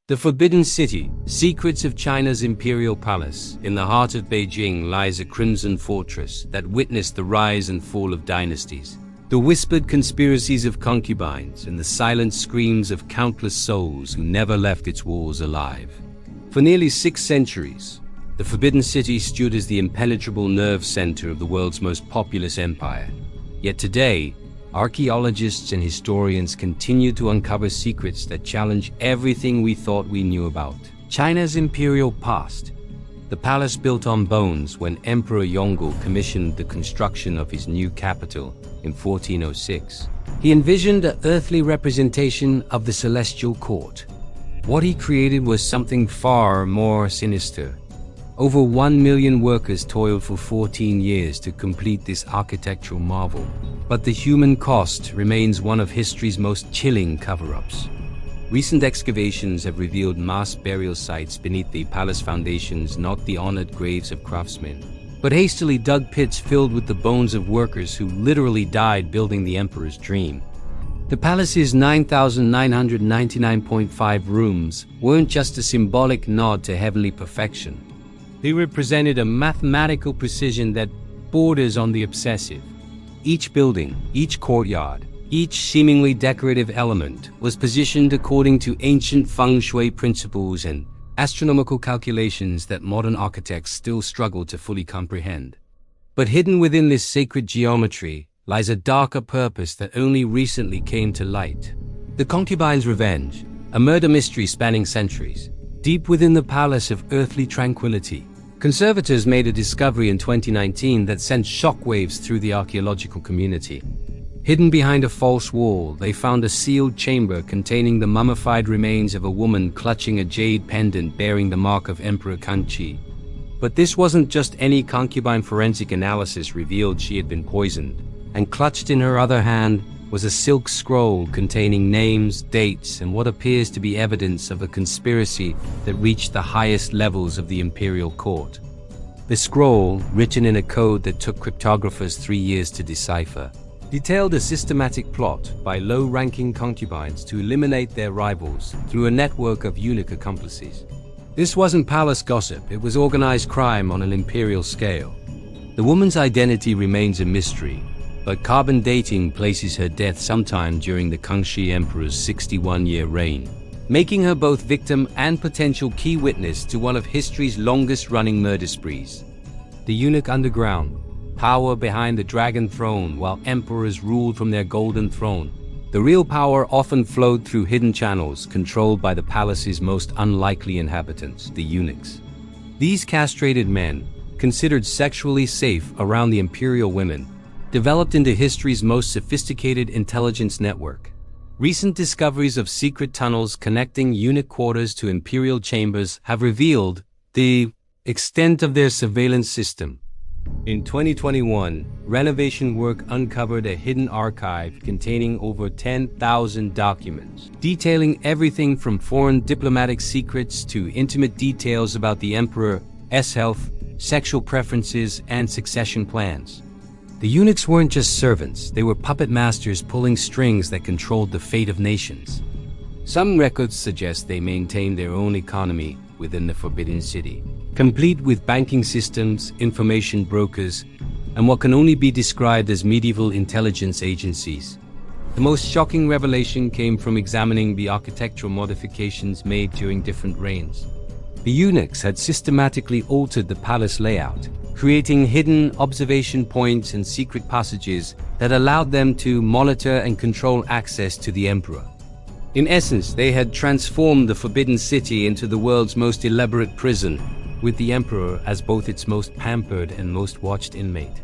The Forbidden City, secrets of China's Imperial Palace. In the heart of Beijing lies a crimson fortress that witnessed the rise and fall of dynasties. The whispered conspiracies of concubines and the silent screams of countless souls who never left its walls alive. For nearly 6 centuries, the Forbidden City stood as the impenetrable nerve center of the world's most populous empire. Yet today, archaeologists and historians continue to uncover secrets that challenge everything we thought we knew about. China's imperial past. The palace built on bones when Emperor Yongle commissioned the construction of his new capital in 1406. He envisioned an earthly representation of the celestial court. What he created was something far more sinister. Over 1 million workers toiled for 14 years to complete this architectural marvel. But the human cost remains one of history's most chilling cover-ups. Recent excavations have revealed mass burial sites beneath the palace foundations, not the honored graves of craftsmen, but hastily dug pits filled with the bones of workers who literally died building the emperor's dream. The palace's 9,999.5 rooms weren't just a symbolic nod to heavenly perfection. They represented a mathematical precision that borders on the obsessive. Each building, each courtyard, each seemingly decorative element was positioned according to ancient feng shui principles and astronomical calculations that modern architects still struggle to fully comprehend. But hidden within this sacred geometry lies a darker purpose that only recently came to light. The concubine's revenge, a murder mystery spanning centuries. Deep within the palace of earthly tranquility, conservators made a discovery in 2019 that sent shockwaves through the archaeological community. Hidden behind a false wall, they found a sealed chamber containing the mummified remains of a woman clutching a jade pendant bearing the mark of Emperor Kanchi. But this wasn't just any concubine. Forensic analysis revealed she had been poisoned, and clutched in her other hand was a silk scroll containing names, dates, and what appears to be evidence of a conspiracy that reached the highest levels of the imperial court. The scroll, written in a code that took cryptographers 3 years to decipher, detailed a systematic plot by low-ranking concubines to eliminate their rivals through a network of eunuch accomplices. This wasn't palace gossip, it was organized crime on an imperial scale. The woman's identity remains a mystery, but carbon dating places her death sometime during the Kangxi Emperor's 61-year reign, making her both victim and potential key witness to one of history's longest-running murder sprees. The eunuch underground, power behind the dragon throne while emperors ruled from their golden throne. The real power often flowed through hidden channels controlled by the palace's most unlikely inhabitants, the eunuchs. These castrated men, considered sexually safe around the imperial women, developed into history's most sophisticated intelligence network. Recent discoveries of secret tunnels connecting eunuch quarters to imperial chambers have revealed the extent of their surveillance system. In 2021, renovation work uncovered a hidden archive containing over 10,000 documents, detailing everything from foreign diplomatic secrets to intimate details about the emperor's health, sexual preferences, and succession plans. The eunuchs weren't just servants, they were puppet masters pulling strings that controlled the fate of nations. Some records suggest they maintained their own economy within the Forbidden City, complete with banking systems, information brokers, and what can only be described as medieval intelligence agencies. The most shocking revelation came from examining the architectural modifications made during different reigns. The eunuchs had systematically altered the palace layout, creating hidden observation points and secret passages that allowed them to monitor and control access to the emperor. In essence, they had transformed the Forbidden City into the world's most elaborate prison, with the emperor as both its most pampered and most watched inmate.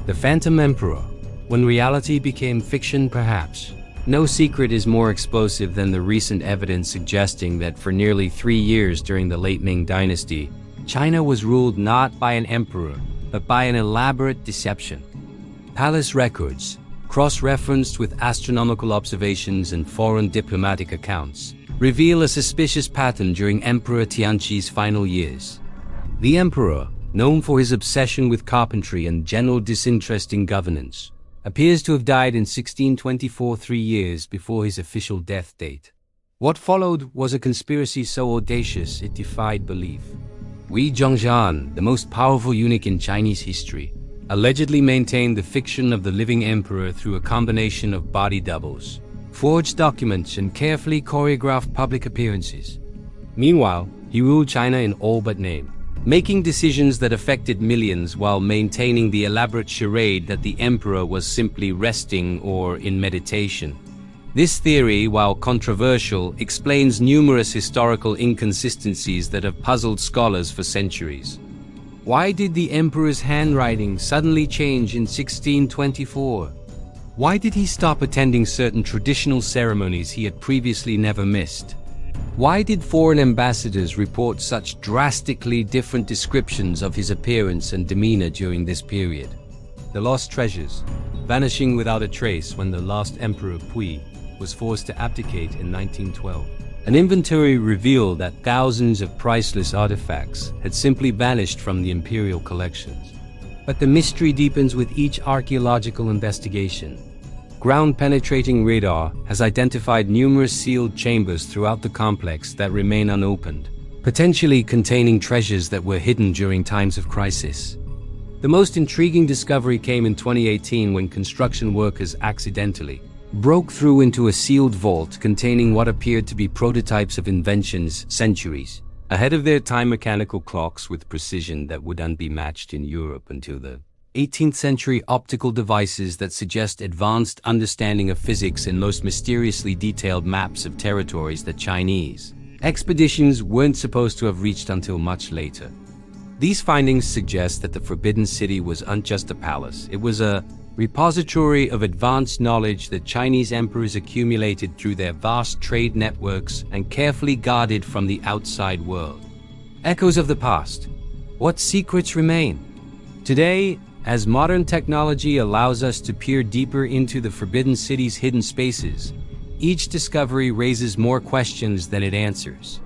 The Phantom Emperor, when reality became fiction perhaps. No secret is more explosive than the recent evidence suggesting that for nearly 3 years during the late Ming Dynasty, China was ruled not by an emperor, but by an elaborate deception. Palace records, cross-referenced with astronomical observations and foreign diplomatic accounts, reveal a suspicious pattern during Emperor Tianqi's final years. The emperor, known for his obsession with carpentry and general disinterest in governance, appears to have died in 1624, 3 years before his official death date. What followed was a conspiracy so audacious it defied belief. Wei Zhongzhan, the most powerful eunuch in Chinese history, allegedly maintained the fiction of the living emperor through a combination of body doubles, forged documents, and carefully choreographed public appearances. Meanwhile, he ruled China in all but name, making decisions that affected millions while maintaining the elaborate charade that the emperor was simply resting or in meditation. This theory, while controversial, explains numerous historical inconsistencies that have puzzled scholars for centuries. Why did the emperor's handwriting suddenly change in 1624? Why did he stop attending certain traditional ceremonies he had previously never missed? Why did foreign ambassadors report such drastically different descriptions of his appearance and demeanor during this period? The lost treasures, vanishing without a trace when the last emperor Pui was forced to abdicate in 1912. An inventory revealed that thousands of priceless artifacts had simply vanished from the imperial collections. But the mystery deepens with each archaeological investigation. Ground-penetrating radar has identified numerous sealed chambers throughout the complex that remain unopened, potentially containing treasures that were hidden during times of crisis. The most intriguing discovery came in 2018 when construction workers accidentally broke through into a sealed vault containing what appeared to be prototypes of inventions centuries ahead of their time, mechanical clocks with precision that wouldn't be matched in Europe until the 18th century, optical devices that suggest advanced understanding of physics, and most mysteriously detailed maps of territories that Chinese expeditions weren't supposed to have reached until much later. These findings suggest that the Forbidden City wasn't just a palace, it was a repository of advanced knowledge that Chinese emperors accumulated through their vast trade networks and carefully guarded from the outside world. Echoes of the past. What secrets remain? Today, as modern technology allows us to peer deeper into the Forbidden City's hidden spaces, each discovery raises more questions than it answers.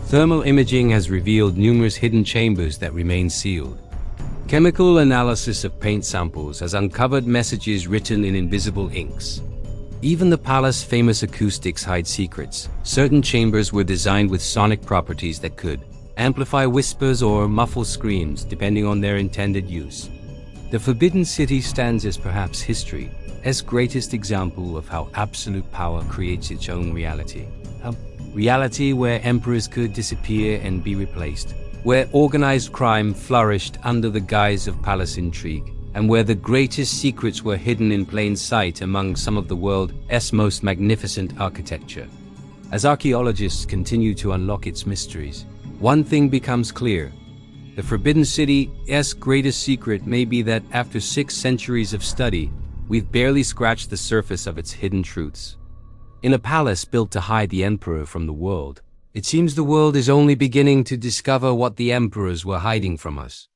Thermal imaging has revealed numerous hidden chambers that remain sealed. Chemical analysis of paint samples has uncovered messages written in invisible inks. Even the palace's famous acoustics hide secrets. Certain chambers were designed with sonic properties that could amplify whispers or muffle screams depending on their intended use. The Forbidden City stands as perhaps history's greatest example of how absolute power creates its own reality. A reality where emperors could disappear and be replaced, where organized crime flourished under the guise of palace intrigue, and where the greatest secrets were hidden in plain sight among some of the world's most magnificent architecture. As archaeologists continue to unlock its mysteries, one thing becomes clear. The Forbidden City's greatest secret may be that after 6 centuries of study, we've barely scratched the surface of its hidden truths. In a palace built to hide the emperor from the world, it seems the world is only beginning to discover what the emperors were hiding from us.